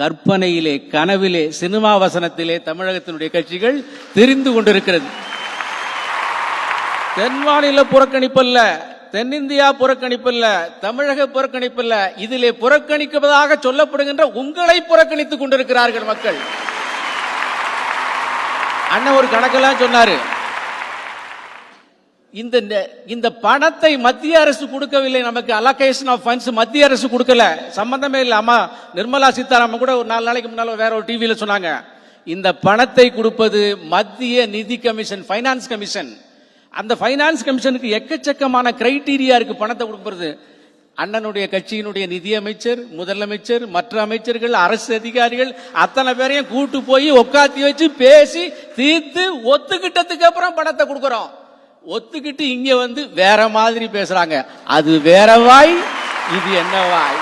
கற்பனையிலே, கனவிலே, சினிமா வசனத்திலே தமிழகத்தினுடைய கட்சிகள் தெரிந்து கொண்டிருக்கிறது. தென் மாநில புறக்கணிப்பல்ல, தென்னிந்தியா புறக்கணிப்பல்ல, தமிழக புறக்கணிப்பல்ல, இதிலே புறக்கணிப்பதாக சொல்லப்படுகின்ற உங்களை புறக்கணித்துக் கொண்டிருக்கிறார்கள் மக்கள். அண்ணன் ஒரு கணக்கெல்லாம் சொன்னாரு. இந்த பணத்தை மத்திய அரசு கொடுக்கவில்லை, நமக்கு அலோகேஷன் ஆஃப் ஃபண்ட்ஸ் மத்திய அரசு கொடுக்கல, சம்பந்தமே இல்லை. அம்மா நிர்மலா சீதாராமன் கூட ஒரு 4 நாளைக்கு முன்னால வேற ஒரு டிவியில சொன்னாங்க, இந்த பணத்தை கொடுப்பது மத்திய நிதி கமிஷன், பைனான்ஸ் கமிஷன். அந்த பைனான்ஸ் கமிஷனுக்கு எக்கச்சக்கமான கிரைட்டீரியா இருக்கு பணத்தை கொடுக்கிறது. அண்ணனுடைய கட்சியினுடைய நிதியமைச்சர், முதலமைச்சர், மற்ற அமைச்சர்கள், அரசு அதிகாரிகள் அத்தனை பேரையும் கூட்டு போய் உட்காத்தி வச்சு பேசி தீர்த்து ஒத்துக்கிட்டதுக்கு அப்புறம் பணத்தை கொடுக்கறோம். ஒத்துக்கிட்டு இங்க வந்து வேற மாதிரி பேசுறாங்க. அது வேற வாய், இது என்ன வாய்?